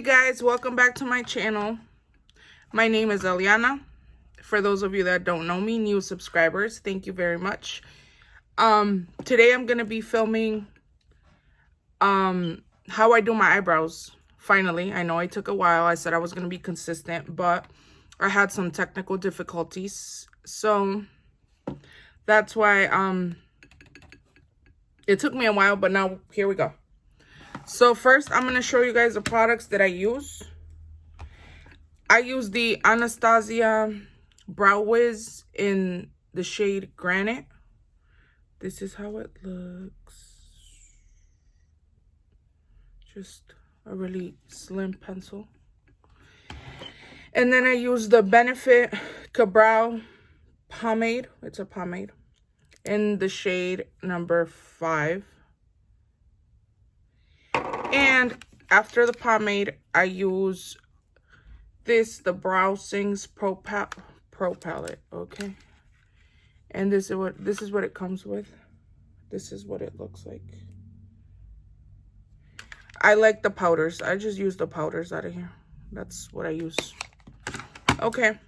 Hey guys, welcome back to my channel. My name is Eliana. For those of you that don't know me, new subscribers, thank you very much. Today I'm gonna be filming how I do my eyebrows. Finally, I know I took a while. I said I was gonna be consistent, but I had some technical difficulties. So that's why it took me a while, but now here we go. So first, I'm going to show you guys the products that I use. I use the Anastasia Brow Wiz in the shade Granite. This is how it looks. Just a really slim pencil. And then I use the Benefit Ka-Brow Pomade. It's a pomade. In the shade number 5. And after the pomade, I use the Brow Sings Pro Palette, okay? And this is what it comes with. This is what it looks like. I like the powders. I just use the powders out of here. That's what I use. Okay.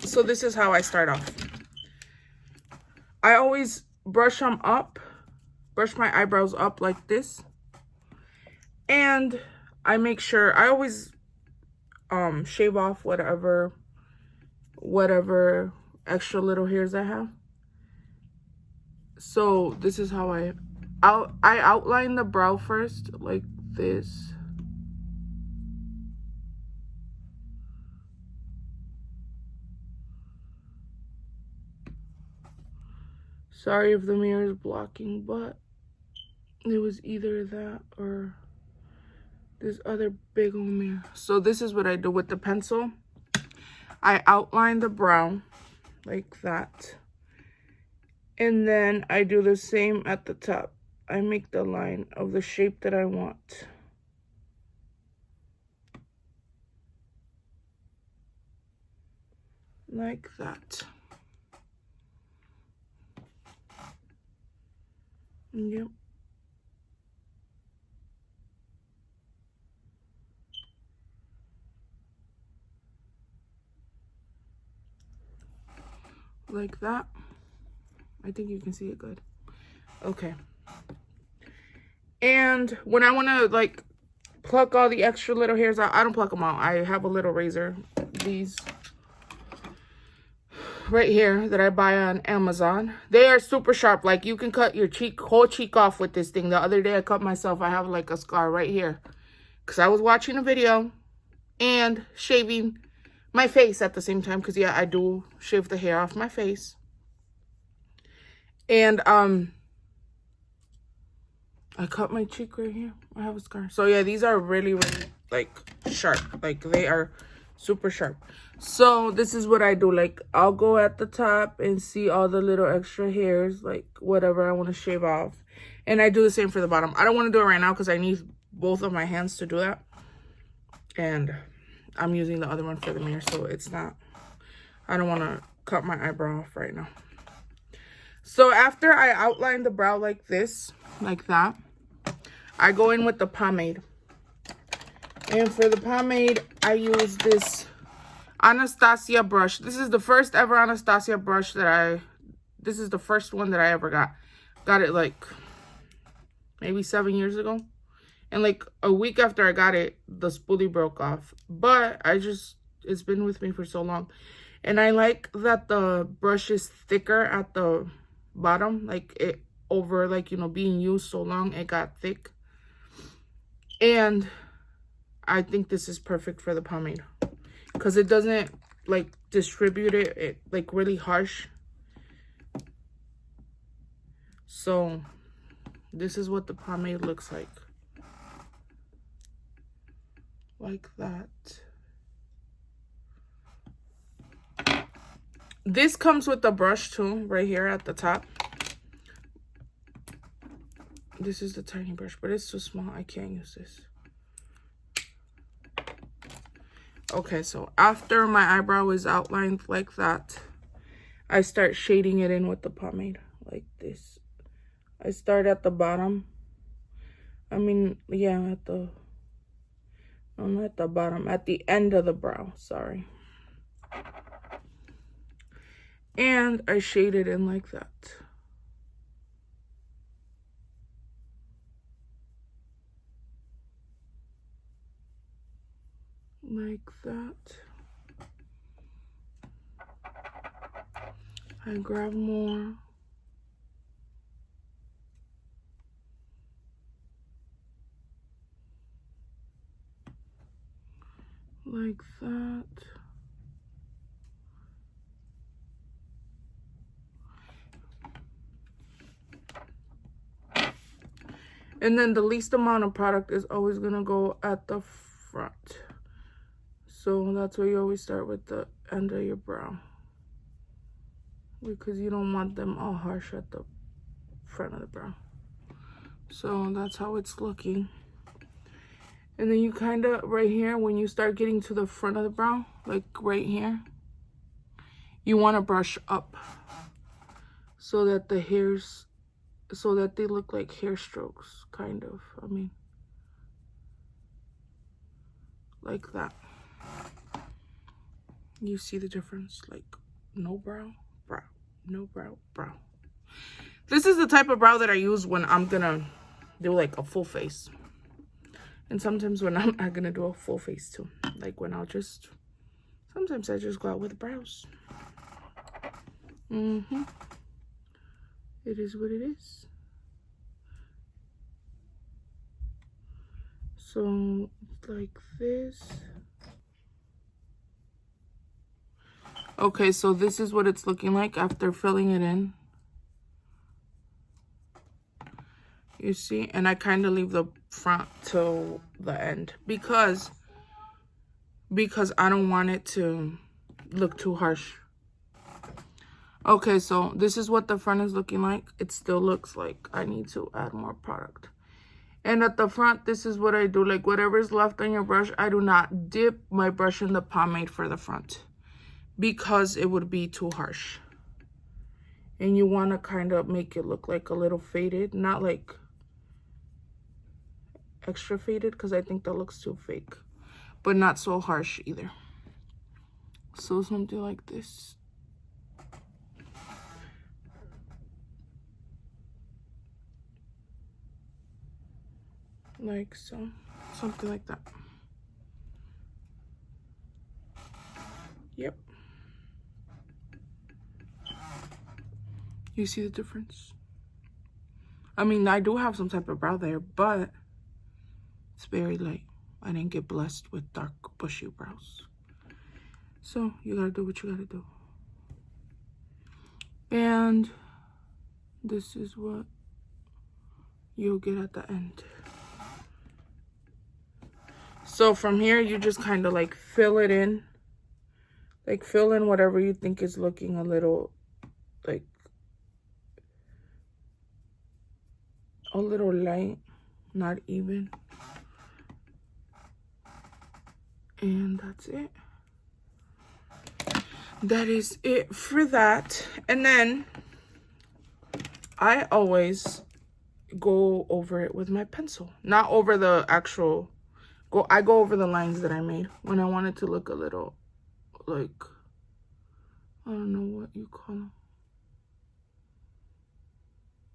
So this is how I start off. I always brush them up. Brush my eyebrows up like this. And I make sure, I always shave off whatever extra little hairs I have. So this is how I outline the brow first, like this. Sorry if the mirror is blocking, but it was either that or this other big old mirror. So this is what I do with the pencil. I outline the brow like that. And then I do the same at the top. I make the line of the shape that I want. Like that. Yep. Like that. I think you can see it good. Okay. And when I want to like pluck all the extra little hairs out, I don't pluck them out. I have a little razor. These right here that I buy on Amazon. They are super sharp. Like you can cut your whole cheek off with this thing. The other day I cut myself. I have like a scar right here. Because I was watching a video and shaving my face at the same time. Because yeah, I do shave the hair off my face. And I cut my cheek right here. I have a scar. So yeah, these are really, really like sharp. Like they are super sharp. So this is what I do. Like I'll go at the top and see all the little extra hairs, like whatever I want to shave off. And I do the same for the bottom. I don't want to do it right now because I need both of my hands to do that. And I'm using the other one for the mirror, so it's not, I don't want to cut my eyebrow off right now. So after I outline the brow like this, like that, I go in with the pomade. And for the pomade, I use this Anastasia brush. This is the first ever Anastasia brush that this is the first one that I ever got. Got it like maybe 7 years ago. And like a week after I got it, the spoolie broke off. But it's been with me for so long. And I like that the brush is thicker at the bottom, like it over, like, you know, being used so long, it got thick. And I think this is perfect for the pomade because it doesn't like distribute it like really harsh. So this is what the pomade looks like that. This comes with the brush too, right here at the top. This is the tiny brush, but it's too small. I can't use this. Okay, so after my eyebrow is outlined like that, I start shading it in with the pomade like this. I start at the bottom. I mean, yeah, at the I'm at the bottom, at the end of the brow, sorry. And I shade it in like that. Like that. I grab more. Like that. And then the least amount of product is always gonna go at the front. So that's why you always start with the end of your brow, because you don't want them all harsh at the front of the brow. So that's how it's looking. And then you kind of, right here, when you start getting to the front of the brow, like right here, you want to brush up so that the hairs, so that they look like hair strokes, kind of. I mean, like that. You see the difference? Like, no brow, brow, no brow, brow. This is the type of brow that I use when I'm gonna do like a full face. And sometimes when I'm not gonna do a full face too. Like when sometimes I just go out with brows. It is what it is. So, like this. Okay, so this is what it's looking like after filling it in. You see? And I kind of leave the front till the end because I don't want it to look too harsh. Okay, so this is what the front is looking like. It still looks like I need to add more product. And at the front, this is what I do. Like whatever's left on your brush, I do not dip my brush in the pomade for the front because it would be too harsh. And you want to kind of make it look like a little faded, not like extra faded because I think that looks too fake, but not so harsh either. So something like this. Like so, something like that. Yep. You see the difference? I mean, I do have some type of brow there, but it's very light. I didn't get blessed with dark, bushy brows. So you gotta do what you gotta do. And this is what you'll get at the end. So from here, you just kind of like fill it in. Like fill in whatever you think is looking a little like a little light, not even. And that's it. That is it for that. And then I always go over it with my pencil, not over the actual I go over the lines that I made when I want it to look a little like, I don't know what you call them,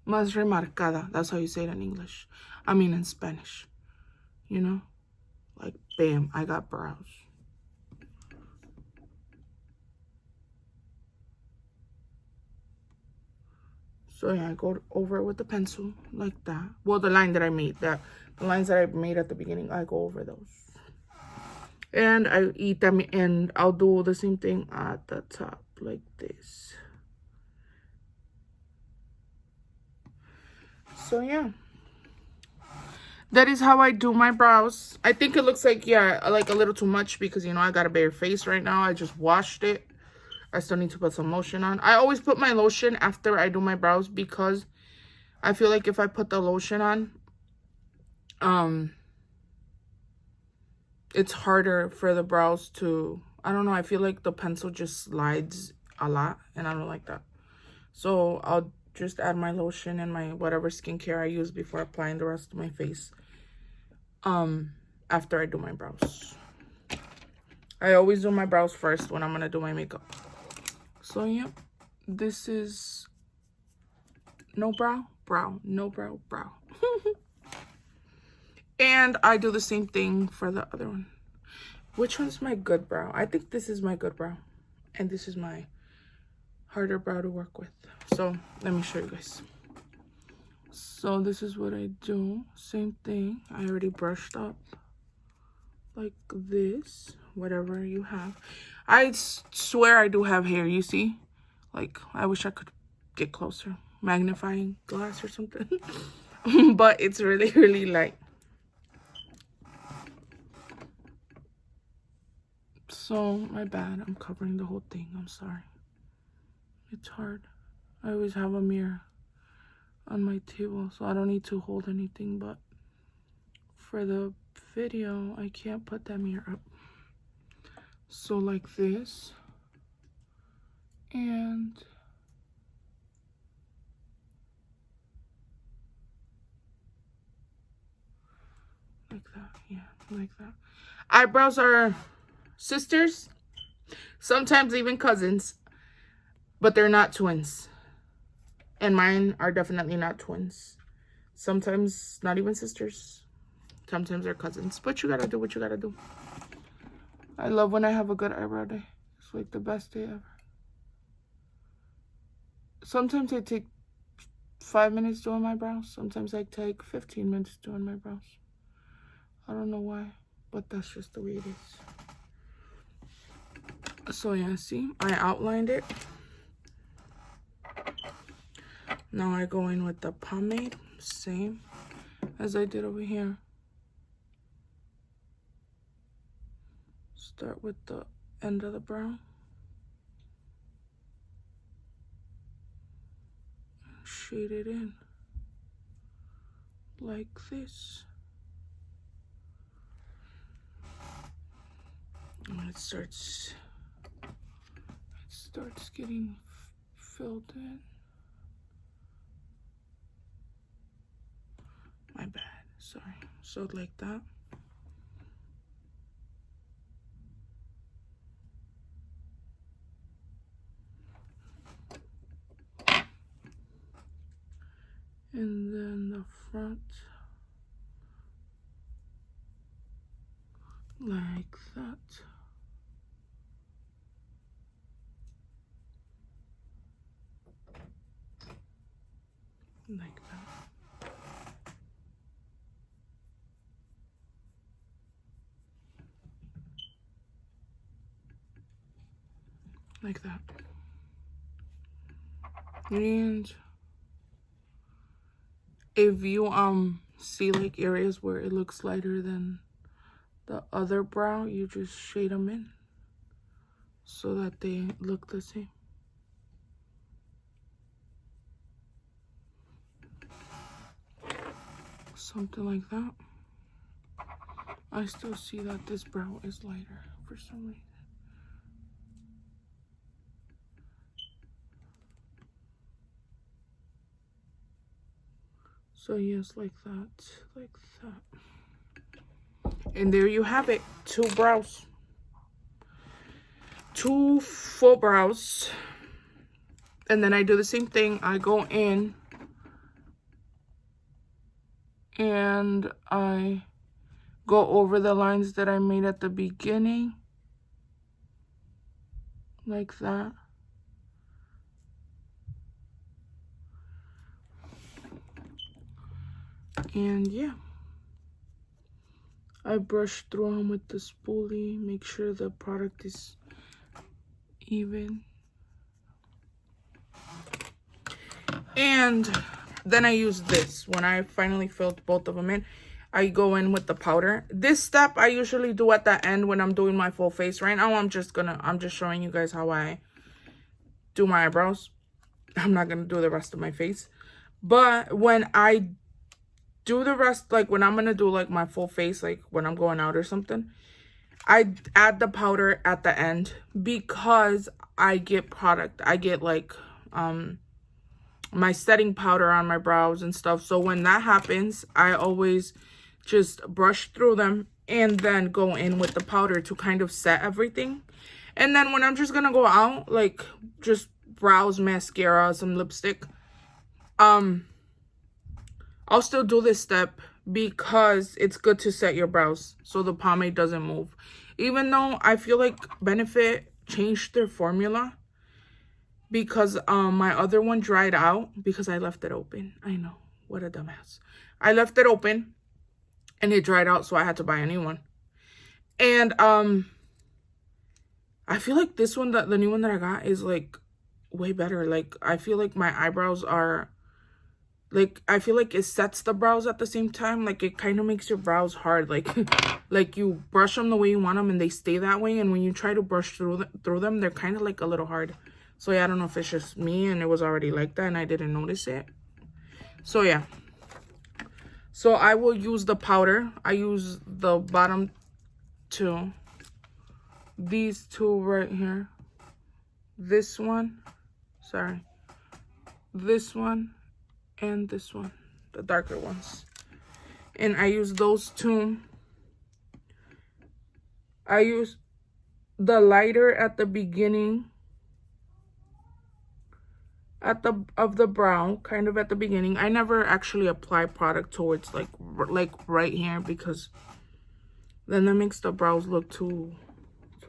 más remarcada. That's how you say it in English. I mean in Spanish, you know, like bam, I got brows. So yeah, I go over it with the pencil like that. Well, the line that I made, the lines that I made at the beginning, I go over those. And I eat them, and I'll do the same thing at the top like this. So yeah, that is how I do my brows. I think it looks like, yeah, like a little too much because, you know, I got a bare face right now. I just washed it. I still need to put some lotion on. I always put my lotion after I do my brows because I feel like if I put the lotion on, it's harder for the brows to, I don't know, I feel like the pencil just slides a lot and I don't like that. So I'll just add my lotion and my whatever skincare I use before applying the rest of my face. after I do my brows. I always do my brows first when I'm going to do my makeup. So, yeah. This is no brow, brow, no brow, brow. And I do the same thing for the other one. Which one's my good brow? I think this is my good brow. And this is my harder brow to work with. So, let me show you guys. So, this is what I do. Same thing. I already brushed up. Like this. Whatever you have. I swear I do have hair, you see? Like, I wish I could get closer. Magnifying glass or something. But it's really, really light. So, my bad. I'm covering the whole thing. I'm sorry. It's hard. I always have a mirror on my table, so I don't need to hold anything. But for the video, I can't put that mirror up. So, like this. And like that. Yeah, like that. Eyebrows are sisters, sometimes even cousins, but they're not twins. And mine are definitely not twins. Sometimes not even sisters. Sometimes they're cousins. But you gotta do what you gotta do. I love when I have a good eyebrow day. It's like the best day ever. Sometimes I take 5 minutes doing my brows. Sometimes I take 15 minutes doing my brows. I don't know why, but that's just the way it is. So yeah, see, I outlined it. Now I go in with the pomade, same as I did over here. Start with the end of the brow. Shade it in like this. And it starts getting filled in. My bad, sorry. So like that. And then the front, like that. Like that. Like that. And if you see like areas where it looks lighter than the other brow, you just shade them in so that they look the same. Something like that. I still see that this brow is lighter for some reason. So yes, like that, like that. And there you have it, 2 brows. 2 full brows. And then I do the same thing. I go in and I go over the lines that I made at the beginning. Like that. And yeah. I brush through them with the spoolie. Make sure the product is even. And then I use this. When I finally filled both of them in, I go in with the powder. This step I usually do at the end when I'm doing my full face. Right now I'm just showing you guys how I do my eyebrows. I'm not gonna do the rest of my face. But when I do the rest, like when I'm gonna do like my full face, like when I'm going out or something, I add the powder at the end because I get product. I get like my setting powder on my brows and stuff. So when that happens, I always just brush through them and then go in with the powder to kind of set everything. And then when I'm just gonna go out, like just brows, mascara, some lipstick, I'll still do this step because it's good to set your brows so the pomade doesn't move. Even though I feel like Benefit changed their formula because my other one dried out because I left it open. I know, what a dumbass. I left it open and it dried out, so I had to buy a new one. And I feel like this one, the new one that I got, is like way better. Like I feel like my eyebrows are like, I feel like it sets the brows at the same time. Like it kind of makes your brows hard. Like like you brush them the way you want them and they stay that way, and when you try to brush through them, they're kind of like a little hard. So yeah, I don't know if it's just me and it was already like that and I didn't notice it. So yeah, so I will use the powder. I use the bottom two, these two right here, this one, sorry, this one and this one, the darker ones, and I use those two. I use the lighter at the beginning of the brow, kind of at the beginning. I never actually apply product towards like right here because then that makes the brows look too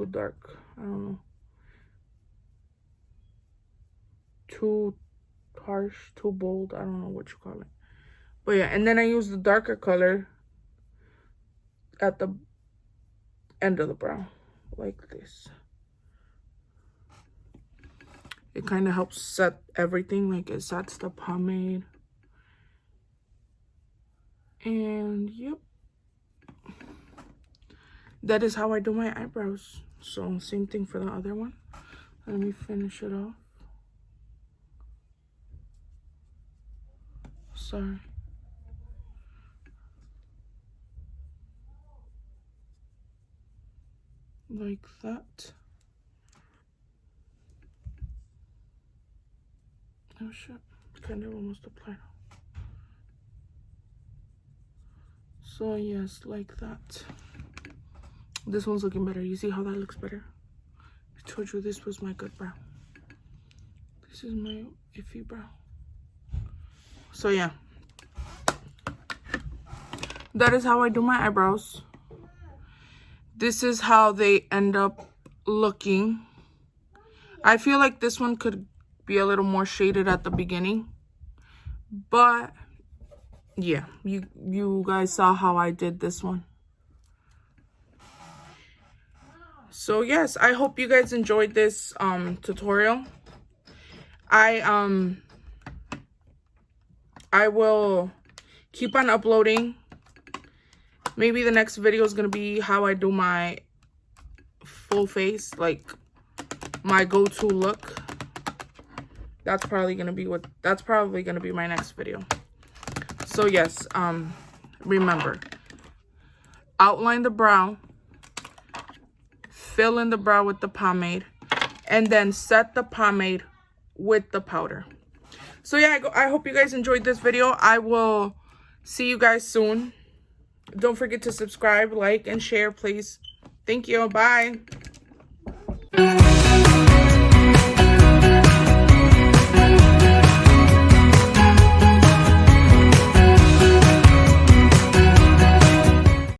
dark. I don't know, too harsh, too bold. I don't know what you call it. But yeah, and then I use the darker color at the end of the brow, like this. It kind of helps set everything, like it sets the pomade. And yep, that is how I do my eyebrows. So same thing for the other one. Let me finish it off. Sorry. Like that. Oh shit, kind of almost applied. So yes, like that. This one's looking better. You see how that looks better? I told you this was my good brow. This is my iffy brow. So yeah, that is how I do my eyebrows. This is how they end up looking. I feel like this one could be a little more shaded at the beginning, but yeah, you guys saw how I did this one. So yes, I hope you guys enjoyed this tutorial. I will keep on uploading. Maybe the next video is gonna be how I do my full face, like my go-to look. That's probably gonna be my next video. So yes, remember, outline the brow, fill in the brow with the pomade, and then set the pomade with the powder. So yeah, I hope you guys enjoyed this video. I will see you guys soon. Don't forget to subscribe, like, and share, please. Thank you. Bye.